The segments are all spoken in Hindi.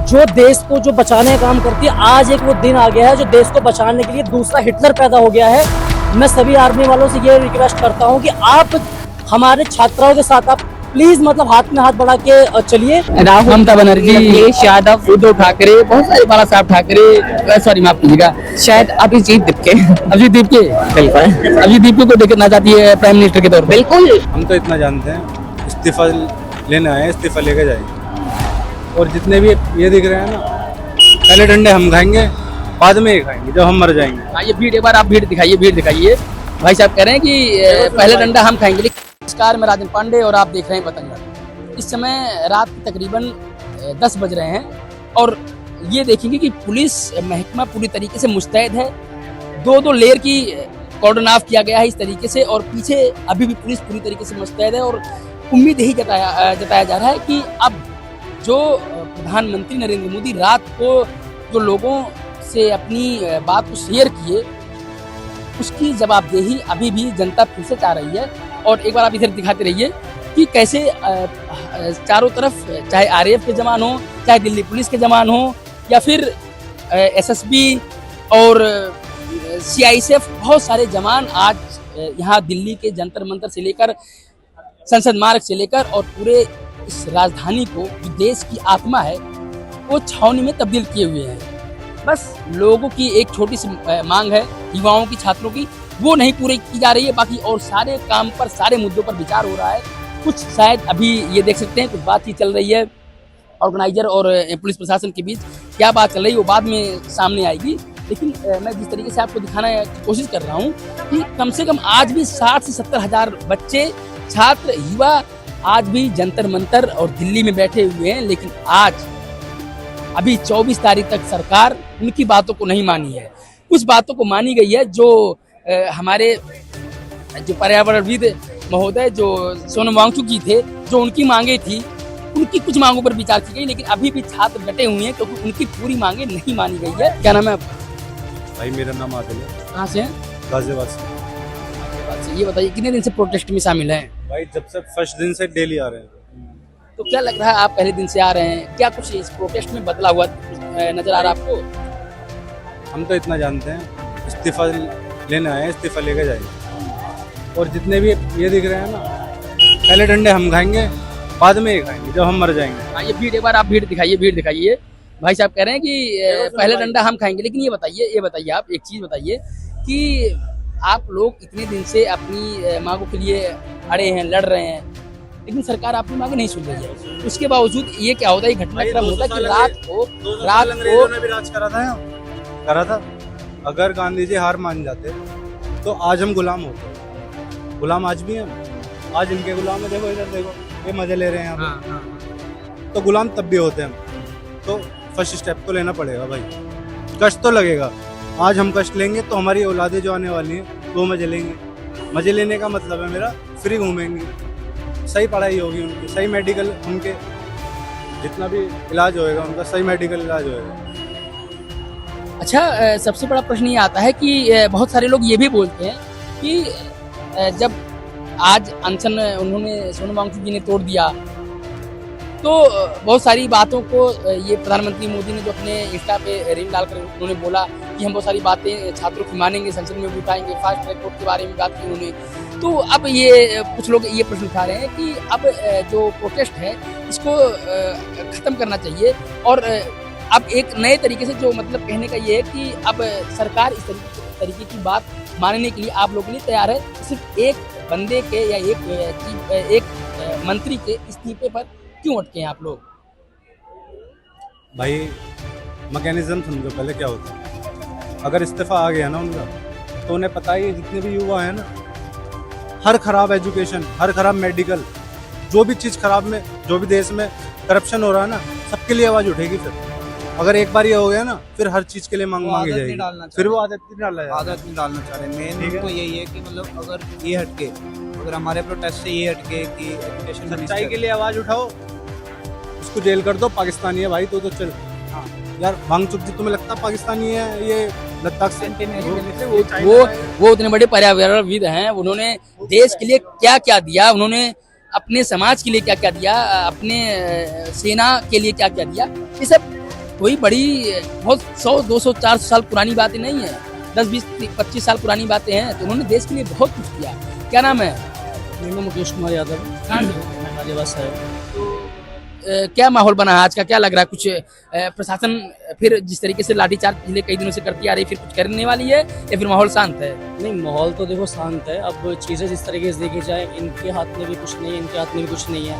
जो देश को जो बचाने का काम करती है, आज एक वो दिन आ गया है जो देश को बचाने के लिए दूसरा हिटलर पैदा हो गया है। मैं सभी आर्मी वालों से ये रिक्वेस्ट करता हूँ कि आप हमारे छात्राओं के साथ आप प्लीज मतलब हाथ में हाथ बढ़ा के चलिए। राहुल ममता बनर्जी, अखिलेश यादव, उद्धव ठाकरे, बहुत सारे, बाला साहब ठाकरे, सॉरी माफ कीजिएगा, शायद अभिजीत दीपके बिल्कुल अभिजीत दीपके को देखना चाहती है प्राइम मिनिस्टर के तौर पर। बिल्कुल, हम तो इतना जानते हैं, इस्तीफा लेने आए, इस्तीफा लेके जाएंगे। और जितने भी ये दिख रहे हैं ना, पहले डंडे हम खाएंगे, बाद में ये खाएंगे जब हम मर जाएंगे। ये भीड़, एक बार आप भीड़ दिखाइए। भाई साहब कह रहे हैं कि पहले डंडा हम खाएंगे। नमस्कार, मैं राजन पांडे और आप देख रहे हैं पतंगड़। इस समय रात के तकरीबन 10 बज रहे हैं और ये देखेंगे कि पुलिस महकमा पूरी तरीके से मुस्तैद है। दो लेयर की कॉर्डन ऑफ किया गया है इस तरीके से, और पीछे अभी भी पुलिस पूरी तरीके से मुस्तैद है। और उम्मीद यही जताया जा रहा है कि अब जो प्रधानमंत्री नरेंद्र मोदी रात को जो लोगों से अपनी बात को शेयर किए, उसकी जवाबदेही अभी भी जनता फिर से चाह रही है। और एक बार आप इधर दिखाते रहिए कि कैसे चारों तरफ, चाहे आरएएफ के जवान हो, चाहे दिल्ली पुलिस के जवान हो, या फिर एसएसबी और सीआईएसएफ, बहुत सारे जवान आज यहाँ दिल्ली के जंतर मंतर से लेकर संसद मार्ग से लेकर और पूरे इस राजधानी को, जो देश की आत्मा है, वो छावनी में तब्दील किए हुए हैं। बस लोगों की एक छोटी सी मांग है, युवाओं की, छात्रों की, वो नहीं पूरी की जा रही है। बाकी और सारे काम पर, सारे मुद्दों पर विचार हो रहा है। कुछ शायद अभी ये देख सकते हैं, कुछ बातचीत चल रही है ऑर्गेनाइजर और पुलिस प्रशासन के बीच। क्या बात चल रही है वो बाद में सामने आएगी। लेकिन मैं जिस तरीके से आपको दिखाना की कोशिश कर रहा हूँ कि कम से कम आज भी 60 से 70 हजार बच्चे, छात्र, युवा आज भी जंतर मंतर और दिल्ली में बैठे हुए हैं। लेकिन आज अभी 24 तारीख तक सरकार उनकी बातों को नहीं मानी है। कुछ बातों को मानी गई है, जो हमारे जो पर्यावरणविद महोदय जो सोनम वांगचुक जी थे, जो उनकी मांगे थी, उनकी कुछ मांगों पर विचार की गई। लेकिन अभी भी छात्र डटे हुए हैं क्योंकि उनकी पूरी मांगे नहीं मानी गई है। क्या नाम है आपका? भाई मेरा नाम आदिल है। कहाँ से हैं? गाजियाबाद से। ये बताइए कितने दिन से प्रोटेस्ट में शामिल हैं? भाई जब से फर्स्ट दिन से डेली आ रहे हैं। तो क्या लग रहा है, आप पहले दिन से आ रहे हैं, क्या कुछ इस प्रोटेस्ट में बदला हुआ नजर आ रहा है आपको? हम तो इतना जानते हैं, इस्तीफा लेने आए, इस्तीफा लेके जाएंगे। और जितने भी ये दिख रहे हैं ना, पहले डंडे हम खाएंगे, बाद में ये खाएंगे जब हम मर जाएंगे। ये भीड़, एक बार आप भीड़ दिखाइए। भाई साहब कह रहे हैं कि पहले डंडा हम खाएंगे। लेकिन ये बताइए आप एक चीज बताइए कि आप लोग इतने दिन से अपनी मांगों के लिए अड़े हैं, लड़ रहे हैं, लेकिन सरकार आपकी मांगे नहीं सुन रही है। उसके बावजूद ये क्या होता है, घटनाक्रम होता है कि रात को भी राज करा था। अगर गांधी जी हार मान जाते तो आज हम गुलाम होते। गुलाम आज भी हैं, आज इनके गुलाम है। देखो इधर देखो, ये मजे ले रहे हैं यहाँ पे। तो गुलाम तब भी होते हैं। तो फर्स्ट स्टेप तो लेना पड़ेगा भाई, कष्ट तो लगेगा। आज हम कष्ट लेंगे तो हमारी औलादें जो आने वाली हैं वो मजे लेंगे। मजे लेने का मतलब है मेरा फ्री घूमेंगे, सही पढ़ाई होगी उनकी, सही मेडिकल, उनके जितना भी इलाज होएगा उनका सही मेडिकल इलाज होएगा। अच्छा, सबसे बड़ा प्रश्न ये आता है कि बहुत सारे लोग ये भी बोलते हैं कि जब आज अनशन उन्होंने, सोनम वांगचुक जी ने तोड़ दिया, तो बहुत सारी बातों को ये प्रधानमंत्री मोदी ने जो अपने इंस्टा पे रील डालकर उन्होंने बोला कि हम बहुत सारी बातें छात्रों की मानेंगे, संसद में भी उठाएंगे, फास्ट ट्रैक कोर्ट के बारे में बात की उन्होंने। तो अब ये कुछ लोग ये प्रश्न उठा रहे हैं कि अब जो प्रोटेस्ट है इसको खत्म करना चाहिए। और अब एक नए तरीके से, जो मतलब कहने का ये है कि अब सरकार इस तरीके की बात मानने के लिए आप लोगों के लिए तैयार है। सिर्फ एक बंदे के या एक मंत्री के इस्तीफे पर क्यों अटके हैं आप लोग? भाई मैकेनिज्म समझो पहले क्या होता है। अगर इस्तीफा आ गया ना उनका, तो उन्हें पता ही है जितने भी युवा है ना, हर खराब एजुकेशन, हर खराब मेडिकल, जो भी चीज़ खराब में, जो भी देश में करप्शन हो रहा है ना, सबके लिए आवाज़ उठेगी। फिर अगर एक बार ये हो गया ना, फिर हर चीज़ के लिए मांगी जाएगी। फिर वो आदत नहीं डालना चाह रहे। मेन तो यही है कि मतलब अगर ये हटके, अगर हमारे प्रोटेस्ट से ये हटके कि एजुकेशन, सच्चाई के लिए आवाज़ उठाओ, उसको जेल कर दो। पाकिस्तानी है भाई तो चल। हाँ यार, वांगचुक जी तुम्हें लगता पाकिस्तानी है ये लद्दाख से? वो उतने बड़े पर्यावरणविद हैं, उन्होंने देश के लिए क्या क्या दिया, उन्होंने अपने समाज के लिए क्या क्या दिया, अपने सेना के लिए क्या क्या दिया, ये सब कोई बड़ी बहुत 100-200 400 साल पुरानी बातें नहीं है, 10-20-25 साल पुरानी बातें हैं। तो उन्होंने देश के लिए बहुत कुछ किया। क्या नाम है? मेरा नाम मुकेश कुमार यादव, मैं गाजियाबाद से हूँ। क्या माहौल बना है आज का? क्या लग रहा है? कुछ प्रशासन फिर जिस तरीके से लाठीचार्ज पिछले कई दिनों से करती आ रही, फिर कुछ करने वाली है या फिर माहौल शांत है? नहीं, माहौल तो देखो शांत है। अब चीज़ें जिस तरीके से देखी जाए, इनके हाथ में भी कुछ नहीं है, इनके हाथ में भी कुछ नहीं है।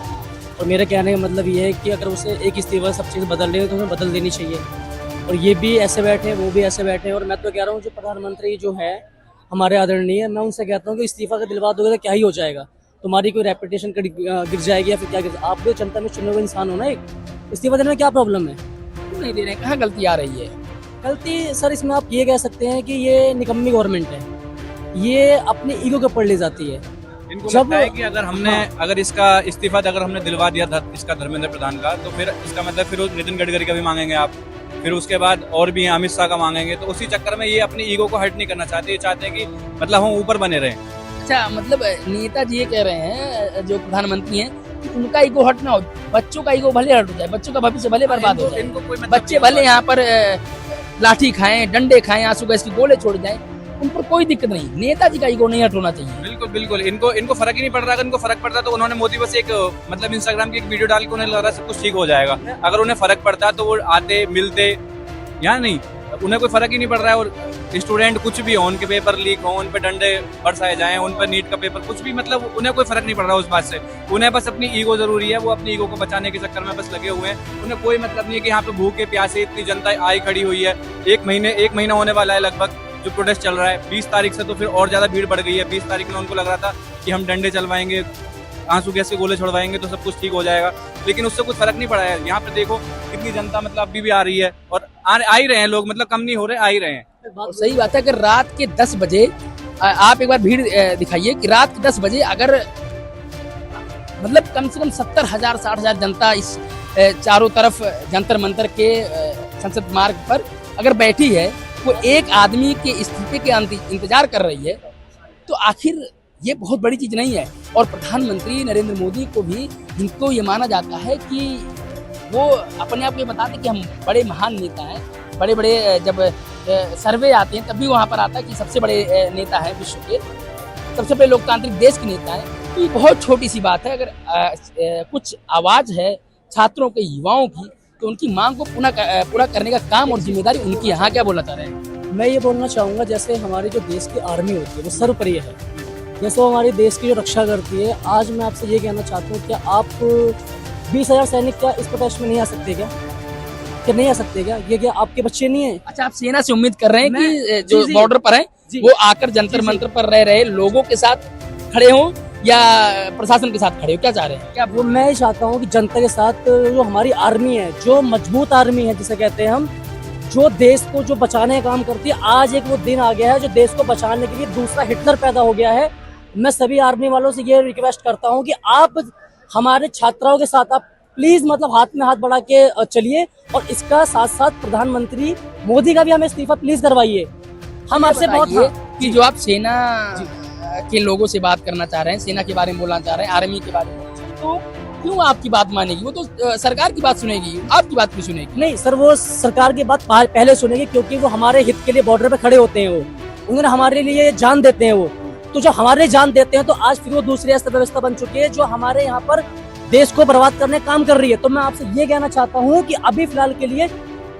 और मेरे कहने का मतलब ये है कि अगर उसे एक इस्तीफा सब चीज़ बदल रही है तो उन्हें बदल देनी चाहिए। और ये भी ऐसे बैठे, वो भी ऐसे बैठे। और मैं तो कह रहा हूँ जो प्रधानमंत्री जो है हमारे आदरणीय, मैं उनसे कहता हूँ कि इस्तीफा का दिलवा दोगे तो क्या ही हो जाएगा? तुम्हारी कोई रेपुटेशन गिर जाएगी या फिर क्या गिर? आप भी जनता में चुने हुए इंसान हो ना, एक इस्तीफा देने में क्या प्रॉब्लम है? क्यों नहीं दे रहे हैं? कहाँ गलती आ रही है? गलती सर इसमें आप ये कह सकते हैं कि ये निकम्मी गवर्नमेंट है, ये अपने ईगो के ऊपर ले जाती है। इनको जब- लगता है कि अगर हमने अगर इसका इस्तीफा अगर हमने दिलवा दिया था इसका धर्मेंद्र प्रधान का, तो फिर इसका मतलब फिर वो नितिन गडकरी का भी मांगेंगे आप, फिर उसके बाद और भी अमित शाह का मांगेंगे। तो उसी चक्कर में ये अपनी ईगो को हर्ट नहीं करना चाहते, ये चाहते हैं कि मतलब हम ऊपर बने रहें। अच्छा, मतलब नेताजी ये कह रहे हैं जो प्रधानमंत्री हैं कि उनका ईगो हट ना हो, बच्चों का ईगो भले हट हो जाए, बच्चों का भविष्य भले बर्बाद हो जाए, इनको कोई मतलब बच्चे भले यहाँ पर लाठी खाएं, डंडे खाएं, आंसू गैस के गोले छोड़ जाएं, उन पर कोई दिक्कत नहीं। नेताजी का ईगो नहीं हट होना चाहिए। बिल्कुल बिल्कुल, इनको फर्क ही नहीं पड़ रहा। अगर इनको फर्क पड़ता तो उन्होंने मोदी बस एक मतलब इंस्टाग्राम की एक वीडियो डाल के उन्हें लग रहा सब कुछ ठीक हो जाएगा। अगर उन्हें फर्क पड़ता तो वो आते मिलते, यहाँ नहीं, उन्हें कोई फर्क ही नहीं पड़ रहा है। और स्टूडेंट कुछ भी हो, उनके पेपर लीक हो, उन पे डंडे बरसाए जाएं, उन पर नीट का पेपर कुछ भी, मतलब उन्हें कोई फर्क नहीं पड़ रहा उस बात से। उन्हें बस अपनी ईगो जरूरी है, वो अपनी ईगो को बचाने के चक्कर में बस लगे हुए हैं। उन्हें कोई मतलब नहीं है कि यहाँ पे भूखे प्यासे इतनी जनता आई खड़ी हुई है। एक महीना होने वाला है लगभग जो प्रोटेस्ट चल रहा है। 20 तारीख से तो फिर और ज्यादा भीड़ बढ़ गई है। 20 तारीख में उनको लग रहा था कि हम डंडे चलवाएंगे, आंसू गैस के गोले छोड़वाएंगे तो सब कुछ ठीक हो जाएगा, लेकिन उससे कुछ फर्क नहीं पड़ा है। यहाँ पे देखो कितनी जनता मतलब अभी भी आ रही है और आ ही रहे हैं लोग, मतलब कम नहीं हो रहे, आ ही रहे हैं। और सही बात है। अगर रात के 10 बजे आप एक बार भीड़ दिखाइए कि रात के 10 बजे अगर मतलब कम से कम 70,000 60,000 जनता इस चारों तरफ जंतर मंतर के संसद मार्ग पर अगर बैठी है, वो एक आदमी के इस्तीफे के इंतजार कर रही है, तो आखिर ये बहुत बड़ी चीज नहीं है। और प्रधानमंत्री नरेंद्र मोदी को भी इनको ये माना जाता है कि वो अपने आप को बताते कि हम बड़े महान नेता हैं। बड़े बड़े जब सर्वे आते हैं तब भी वहाँ पर आता है कि सबसे बड़े नेता हैं विश्व के, सबसे बड़े लोकतांत्रिक देश के नेता हैं। तो ये बहुत छोटी सी बात है। अगर कुछ आवाज है छात्रों के, युवाओं की, तो उनकी मांग को पूरा करने का काम और जिम्मेदारी उनकी। यहाँ क्या बोलना चाह रहे हैं? मैं ये बोलना चाहूँगा, जैसे हमारी जो देश की आर्मी होती है वो सर्वप्रिय है, जैसे वो हमारे देश की जो रक्षा करती है। आज मैं आपसे ये कहना चाहता हूँ, क्या आप 20,000 सैनिक क्या इस प्रोटेस्ट में नहीं आ सकते? क्या नहीं आ सकते? ये क्या आपके बच्चे नहीं है? अच्छा, आप सेना से उम्मीद कर रहे हैं कि जो जी, बॉर्डर पर हैं जी, वो आकर जंतर मंतर पर रह रहे लोगों के साथ खड़े हों या प्रशासन के साथ खड़े हो? क्या चाह रहे हैं? क्या वो मैं चाहता हूँ कि जनता के साथ जो हमारी आर्मी है, जो मजबूत आर्मी है जिसे कहते हैं हम, जो देश को जो बचाने का काम करती है। आज एक वो दिन आ गया है जो देश को बचाने के लिए दूसरा हिटलर पैदा हो गया है। मैं सभी आर्मी वालों से ये रिक्वेस्ट करता हूँ कि आप हमारे छात्राओं के साथ आप प्लीज मतलब हाथ में हाथ बढ़ा के चलिए, और इसका साथ साथ प्रधानमंत्री मोदी का भी हमें इस्तीफा प्लीज करवाइए। हम आपसे बहुत कि जो आप सेना के लोगों से बात करना चाह रहे हैं, सेना के बारे में बोलना चाह रहे हैं, आर्मी के बारे में, तो क्यों आपकी बात मानेगी? वो तो सरकार की बात सुनेगी, आपकी बात क्यों सुनेगी? नहीं सर, वो सरकार की बात पहले सुनेंगे, क्योंकि वो हमारे हित के लिए बॉर्डर पे खड़े होते हैं। वो उन्होंने हमारे लिए जान देते हैं। वो तो जो हमारे लिए जान देते हैं, तो आज फिर वो दूसरी व्यवस्था बन चुकी है जो हमारे यहाँ पर देश को बर्बाद करने का काम कर रही है। तो मैं आपसे ये कहना चाहता हूँ कि अभी फिलहाल के लिए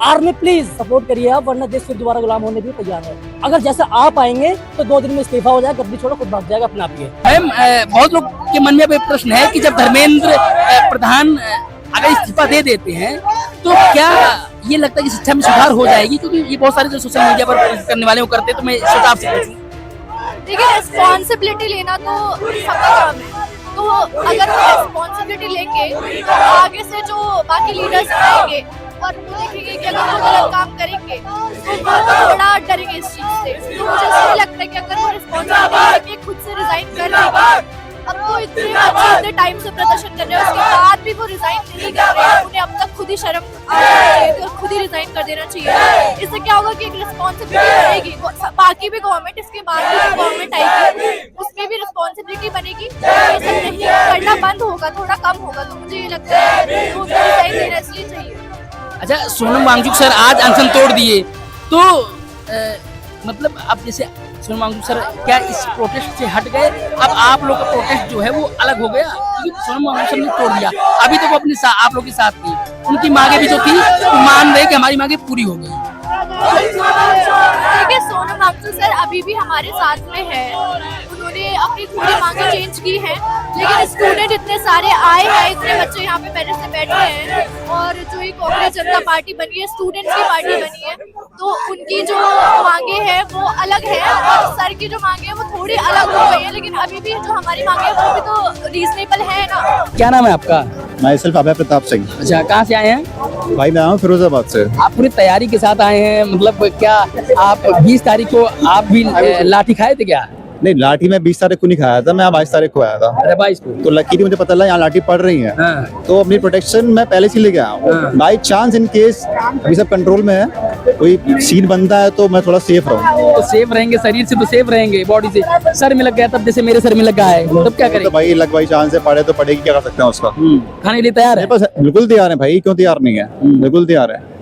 आर्मी प्लीज सपोर्ट करिए आप, वरना देश फिर दोबारा गुलाम होने के लिए तैयार है। अगर जैसे आप आएंगे तो 2 दिन में इस्तीफा हो जाएगा, गद्दी छोड़ो खुद भाग जाएगा अपने आप ही। मैम, बहुत लोग के मन में अब एक प्रश्न है कि जब धर्मेंद्र प्रधान अगर इस्तीफा दे देते हैं तो क्या ये लगता है कि शिक्षा में सुधार हो जाएगी? क्योंकि ये बहुत सारे जो सोशल मीडिया पर करने वाले वो करते हैं, तो मैं सोचा आपसे पूछूं। देखिए, रिस्पॉन्सिबिलिटी लेना तो सबका काम है। तो अगर वो रिस्पॉन्सिबिलिटी लेंगे तो आगे से जो बाकी लीडर्स आएंगे और वो देखेंगे कि अगर वो गलत काम करेंगे तो वो थोड़ा डरेंगे इस चीज से। तो मुझे ऐसा लगता है कि अगर वो रिस्पॉन्सिबिलिटी लेके खुद से रिजाइन कर देंगे, अब वो इतने टाइम से प्रदर्शन कर रहे हैं, उसके बाद भी वो रिजाइन नहीं कर रहे हैं, उन्हें अब तक खुद ही शर्म आनी चाहिए थी और खुद ही रिजाइन कर देना चाहिए। इससे क्या होगा कि एक रिस्पॉन्सिबिलिटी बढ़ेगी, बाकी भी गवर्नमेंट, इसके बाद भी गवर्नमेंट आएगी उसमें भी रिस्पॉन्सिबिलिटी बनेगी। ये सब नहीं करना बंद होगा, थोड़ा कम होगा, तो मुझे ये लगता है वो रिजाइन देना इसलिए चाहिए। अच्छा, सोनम वांगचुक सर आज अनशन तोड़ दिए तो मतलब अब जैसे सोनम वांगचुक सर क्या इस प्रोटेस्ट से हट गए, अब आप लोग का प्रोटेस्ट जो है वो अलग हो गया क्योंकि सोनम वांगचुक सर ने तोड़ दिया, अभी तो वो अपने आप लोग के साथ थी, उनकी मांगे भी जो थी वो मान रहे कि हमारी मांगे पूरी हो गई। देखिए, सोनम वांगचुक सर अभी भी हमारे साथ में है, उन्होंने अपनी थोड़ी मांगे चेंज की हैं, लेकिन स्टूडेंट इतने सारे आए हैं, इतने बच्चे यहाँ पे पहले से बैठे हैं और जो ये कांग्रेस जनता पार्टी बनी है, स्टूडेंट्स की पार्टी बनी है, तो उनकी जो मांगे हैं वो अलग है और सर की जो मांगे हैं वो थोड़ी अलग हो गई है, लेकिन अभी भी जो हमारी मांगे हैं वो भी तो रीजनेबल है ना। क्या नाम है आपका? मैं सिर्फ अभय प्रताप सिंह। अच्छा, कहाँ से आए हैं? भाई मैं आया हूँ फिरोजाबाद से। आप पूरी तैयारी के साथ आए हैं, मतलब क्या आप 20 तारीख को आप भी लाठी खाए थे क्या? नहीं, लाठी मैं 20 तारीख को नहीं खाया था, मैं 22 तारीख को आया था। अरे 22 को तो लकीली मुझे पता लगा यहाँ लाठी पड़ रही है, हाँ। तो अपनी प्रोटेक्शन मैं पहले से लेके आया हूँ। हाँ। बाई चांस इन केस अभी सब कंट्रोल में है, कोई सीन बनता है तो मैं थोड़ा सेफ रहूँ। तो सेफ रहेंगे, शरीर से तो सेफ रहेंगे, बॉडी से। सर में लग गया तब, जैसे मेरे सर में लगा है, तब क्या तो करें? भाई लग भाई चांस से पड़े तो पड़ेगी, क्या कर सकते हैं उसका। खाने के लिए तैयार है? मेरे पास बिल्कुल तैयार है भाई, क्यों तैयार नहीं है, बिल्कुल तैयार है।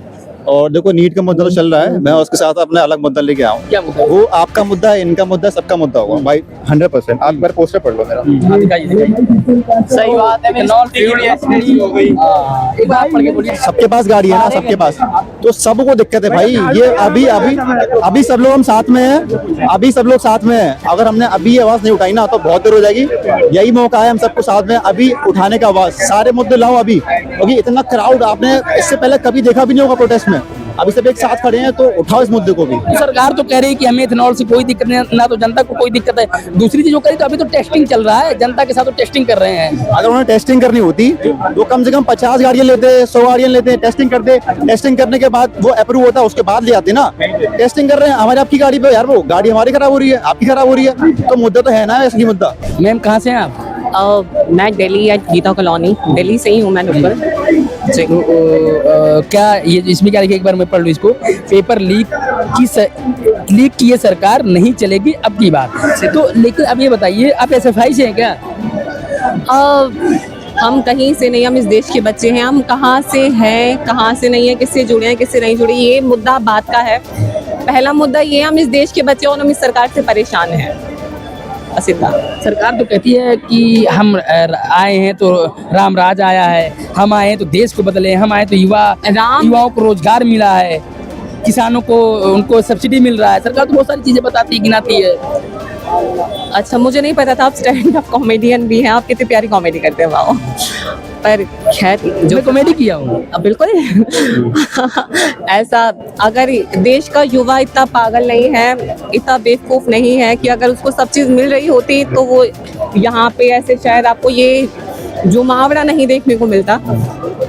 और देखो नीट का मुद्दा तो चल रहा है, मैं उसके साथ अपना अलग मुद्दा लेके आया हूँ। क्या मुद्दा? वो आपका मुद्दा है, इनका मुद्दा, सबका मुद्दा होगा भाई 100%। आप मेरा पोस्टर पढ़ लो मेरा। सही बात है। एक बात पढ़ के बोलिए। सबके पास गाड़ी है ना, सबके पास, तो सबको दिक्कत है भाई। ये अभी अभी अभी सब लोग हम साथ में हैं, अभी सब लोग साथ में हैं। अगर हमने अभी ये आवाज नहीं उठाई ना तो बहुत देर हो जाएगी। यही मौका है हम सबको साथ में अभी उठाने का आवाज, सारे मुद्दे लाओ अभी, क्योंकि इतना क्राउड आपने इससे पहले कभी देखा भी नहीं होगा प्रोटेस्ट में। अभी सब एक साथ खड़े हैं तो उठाओ इस मुद्दे को भी। सरकार तो कह रही है कि हमें इथेनॉल से कोई दिक्कत नहीं, ना तो जनता को कोई दिक्कत है। दूसरी चीज जो करी तो अभी तो टेस्टिंग चल रहा है, जनता के साथ तो टेस्टिंग कर रहे हैं। अगर उन्हें टेस्टिंग करनी होती तो कम से कम 50 गाड़ियां लेते, 100 गाड़ियां लेते, टेस्टिंग करते, टेस्टिंग करने के बाद वो अप्रूव होता, उसके बाद ले आते ना। टेस्टिंग कर रहे हैं हमारे आपकी गाड़ी पे यार, वो गाड़ी हमारी खराब हो रही है, आपकी खराब हो रही है, तो मुद्दा तो है ना असली मुद्दा। मैम कहाँ से हैं आप? मैं दिल्ली या गीता कॉलोनी, दिल्ली से ही हूँ मैं लोकल। क्या ये इसमें क्या लिखा, एक बार मैं पढ़ लूँ इसको। पेपर लीक की ये सरकार नहीं चलेगी अब की बात। तो लेकिन अब ये बताइए, आप SFI से हैं क्या? हम कहीं से नहीं, हम इस देश के बच्चे हैं। हम कहाँ से हैं, कहाँ से नहीं है, किससे जुड़े हैं, किससे नहीं जुड़े, ये मुद्दा बात का है। पहला मुद्दा ये, हम इस देश के बच्चे और हम इस सरकार से परेशान हैं। सरकार तो कहती है कि हम आए हैं तो राम राज आया है, हम आए हैं तो देश को बदले, हम आए तो युवाओं को रोजगार मिला है, किसानों को उनको सब्सिडी मिल रहा है। सरकार तो बहुत सारी चीजें बताती है, गिनाती है। अच्छा, मुझे नहीं पता था आप स्टैंड अप कॉमेडियन भी हैं। आप कितनी प्यारी कॉमेडी करते हैं, वाह। पर खैर, जो कॉमेडी किया हूँ बिल्कुल ऐसा, अगर देश का युवा इतना पागल नहीं है, इतना बेवकूफ़ नहीं है कि अगर उसको सब चीज़ मिल रही होती तो वो यहाँ पे ऐसे शायद आपको ये जो मुहावरा नहीं देखने को मिलता।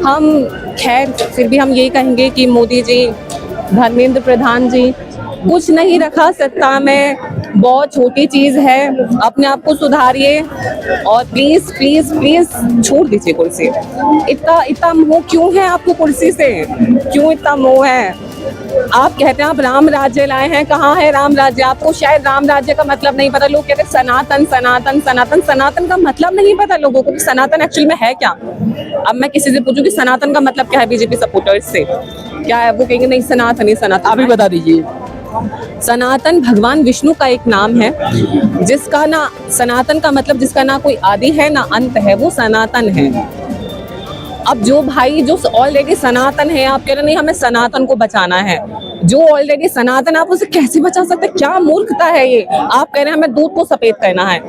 हम खैर फिर भी हम यही कहेंगे कि मोदी जी, धर्मेंद्र प्रधान जी, कुछ नहीं रखा सत्ता में, बहुत छोटी चीज़ है, अपने आप को सुधारिए और प्लीज़ प्लीज़ प्लीज़ छोड़ दीजिए कुर्सी। इतना मोह क्यों है आपको कुर्सी से, क्यों इतना मोह है? आप कहते हैं आप राम राज्य लाए हैं, कहाँ है राम राज्य? आपको शायद राम राज्य का मतलब नहीं पता। लोग कहते हैं सनातन सनातन सनातन, सनातन का मतलब नहीं पता लोगों को कि सनातन एक्चुअल में है क्या। अब मैं किसी से पूछूं कि सनातन का मतलब क्या है, बीजेपी सपोर्टर्स से क्या है, वो कहेंगे नहीं सनातन ही सनातन। आप ही बता दीजिए। सनातन भगवान विष्णु का एक नाम है, जिसका ना, सनातन का मतलब जिसका ना कोई आदि है ना अंत है, वो सनातन है। अब जो भाई जो ऑलरेडी सनातन है, आप कह रहे नहीं हमें सनातन को बचाना है, जो ऑलरेडी सनातन, आप उसे कैसे बचा सकते? क्या मूर्खता है ये? आप कह रहे हैं हमें दूध को सफेद करना है,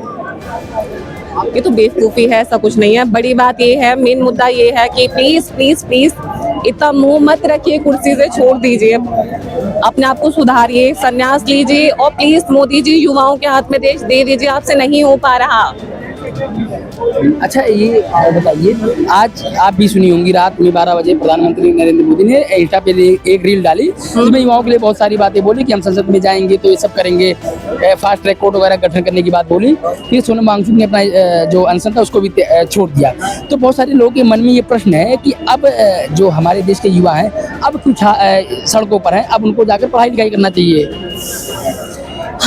ये तो बेवकूफ़ी है, ऐसा कुछ नहीं है। बड़ी बात ये है, मेन मुद्दा ये है कि प्लीज़ प्लीज़ प्लीज़ इतना मुंह मत रखिए, कुर्सी से छोड़ दीजिए, अपने आप को सुधारिए, संन्यास लीजिए और प्लीज़ मोदी जी युवाओं के हाथ में देश दे दीजिए, आपसे नहीं हो पा रहा। अच्छा, ये बताइए, आज आप भी सुनी होंगी, रात में 12 बजे प्रधानमंत्री नरेंद्र मोदी ने इंस्टा पे एक रील डाली, जिसमें युवाओं के लिए बहुत सारी बातें बोली कि हम संसद में जाएंगे तो ये सब करेंगे, फास्ट ट्रैक कोर्ट वगैरह गठन करने की बात बोली। फिर सोनम वांगचुक ने अपना जो अनशन था उसको भी छोड़ दिया। तो बहुत सारे लोगों के मन में ये प्रश्न है कि अब जो हमारे देश के युवा हैं अब कुछ सड़कों पर हैं, अब उनको जाकर पढ़ाई लिखाई करना चाहिए।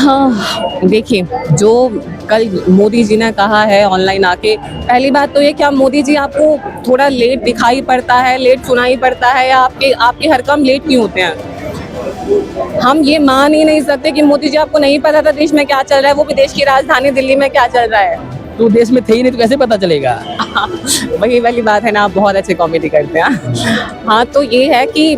हाँ, देखिए, जो कल मोदी जी ने कहा है ऑनलाइन आके, पहली बात तो ये क्या मोदी जी आपको थोड़ा लेट दिखाई पड़ता है, लेट सुनाई पड़ता है, या आपके हर काम लेट क्यों होते हैं? हम ये मान ही नहीं सकते कि मोदी जी आपको नहीं पता था देश में क्या चल रहा है, वो भी देश की राजधानी दिल्ली में क्या चल रहा है। तो देश में थे ही नहीं तो कैसे पता चलेगा? वही वाली बात है ना, आप बहुत अच्छे कॉमेडी करते हैं। हाँ, तो ये है कि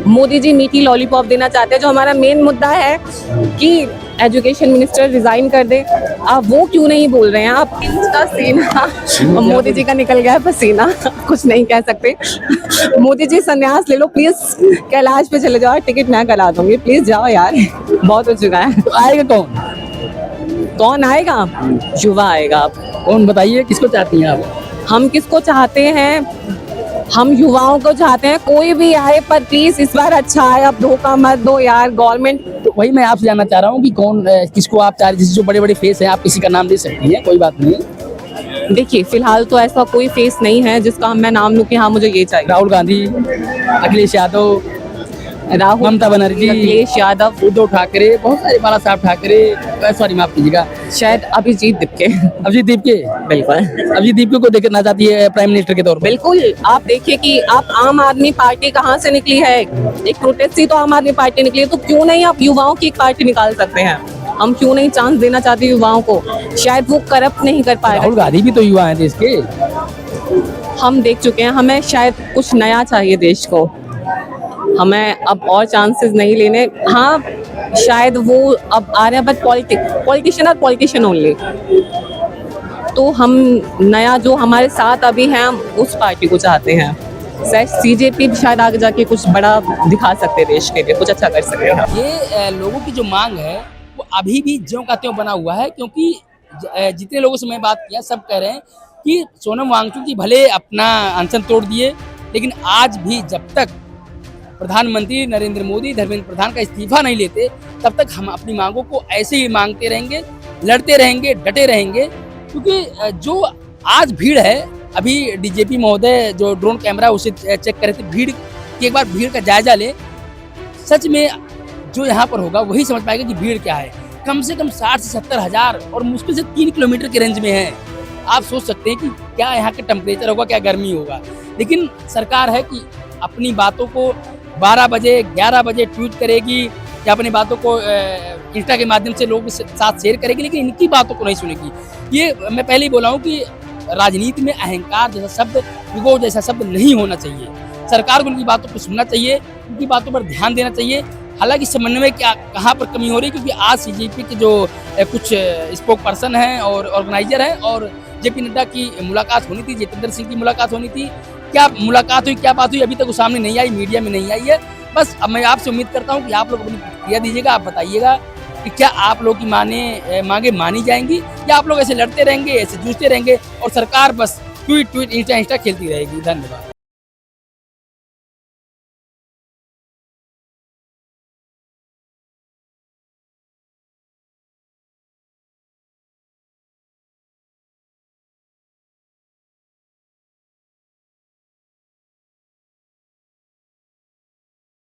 मोदी जी मीठी लॉलीपॉप देना चाहते हैं। जो हमारा मेन मुद्दा है कि एजुकेशन मिनिस्टर रिजाइन कर दे, आप वो क्यों नहीं बोल रहे हैं? आप इनका सीना, मोदी जी का निकल गया है पसीना, कुछ नहीं कह सकते। मोदी जी संन्यास ले लो प्लीज, कैलाश पे चले जाओ, टिकट मैं करा दूंगी, प्लीज जाओ यार, बहुत हो चुका है। तो आएगा कौन? कौन आएगा? युवा आएगा। कौन बताइए, किसको चाहती हैं आप? हम किसको चाहते हैं? हम युवाओं को चाहते हैं, कोई भी आए पर प्लीज इस बार अच्छा आए, अब धोखा मत दो यार गवर्नमेंट। तो वही मैं आपसे जानना चाह रहा हूँ कि कौन, किसको आप चाह रहे हैं? जो बड़े बड़े फेस हैं, आप किसी का नाम दे सकती हैं, कोई बात नहीं। देखिए, फिलहाल तो ऐसा कोई फेस नहीं है जिसका मैं नाम लूं कि हाँ मुझे ये चाहिए। राहुल गांधी, अखिलेश यादव, राहुल, ममता बनर्जी, अखिलेश यादव, उद्धव ठाकरे, बहुत सारे, बाला साहब ठाकरे, सॉरी माफ कीजिएगा, शायद अभिजीत दीपके। अभिजीत दीपके। बिल्कुल, अभिजीत दीपके को देखना चाहती है प्राइम मिनिस्टर के तौर पर? बिल्कुल। आप देखिए कि आप आम आदमी पार्टी कहाँ से निकली है, एक प्रोटेस्ट से तो आम आदमी पार्टी निकली है, तो क्यों नहीं आप युवाओं की एक पार्टी निकाल सकते हैं? हम क्यों नहीं चांस देना चाहते युवाओं को? शायद वो करप्ट नहीं कर पाएगा। राहुल गांधी भी तो युवा हैं देश के। हम देख चुके हैं, हमें शायद कुछ नया चाहिए देश को, हमें अब और चांसेस नहीं लेने। हाँ, शायद वो अब आ रहे हैं, बट पॉलिटिशियन और पॉलिटिशियन ओनली। तो हम नया जो हमारे साथ अभी हैं, हम उस पार्टी को चाहते हैं। शायद सीजेपी भी शायद आगे जाके कुछ बड़ा दिखा सकते हैं, देश के लिए कुछ अच्छा कर सकते हैं। ये लोगों की जो मांग है वो अभी भी ज्यों का त्यों बना हुआ है, क्योंकि जितने लोगों से मैं बात किया सब कह रहे हैं कि सोनम वांगचुक जी भले अपना अनशन तोड़ दिए, लेकिन आज भी जब तक प्रधानमंत्री नरेंद्र मोदी, धर्मेंद्र प्रधान का इस्तीफा नहीं लेते, तब तक हम अपनी मांगों को ऐसे ही मांगते रहेंगे, लड़ते रहेंगे, डटे रहेंगे। क्योंकि जो आज भीड़ है, अभी डीजीपी महोदय जो ड्रोन कैमरा उसे चेक कर रहे थे, भीड़ की एक बार भीड़ का जायजा ले, सच में जो यहाँ पर होगा वही समझ पाएगा कि भीड़ क्या है। कम से कम 60 से 70 हज़ार और मुश्किल से 3 किलोमीटर के रेंज में है। आप सोच सकते हैं कि क्या यहाँ का टेम्परेचर होगा, क्या गर्मी होगा। लेकिन सरकार है कि अपनी बातों को 12 बजे 11 बजे ट्वीट करेगी या अपनी बातों को इंस्टा के माध्यम से लोगों के साथ शेयर करेगी, लेकिन इनकी बातों को नहीं सुनेगी। ये मैं पहले ही बोला हूँ कि राजनीति में अहंकार जैसा शब्द, ईगो जैसा शब्द नहीं होना चाहिए। सरकार को उनकी बातों को सुनना चाहिए, उनकी बातों पर ध्यान देना चाहिए। हालांकि समन्वय में क्या कहाँ पर कमी हो रही है, क्योंकि आज सीजेपी के जो कुछ स्पोक पर्सन हैं और ऑर्गेनाइजर हैं और जेपी नड्डा की मुलाकात होनी थी, जितेंद्र सिंह की मुलाकात होनी थी, क्या मुलाकात हुई, क्या बात हुई, अभी तक वो सामने नहीं आई, मीडिया में नहीं आई है। बस अब मैं आपसे उम्मीद करता हूँ कि आप लोग अपनी प्रतिक्रिया दीजिएगा, आप बताइएगा कि क्या आप लोग की मांगे मानी जाएंगी या आप लोग ऐसे लड़ते रहेंगे, ऐसे जूझते रहेंगे और सरकार बस ट्वीट इंस्टा खेलती रहेगी। धन्यवाद।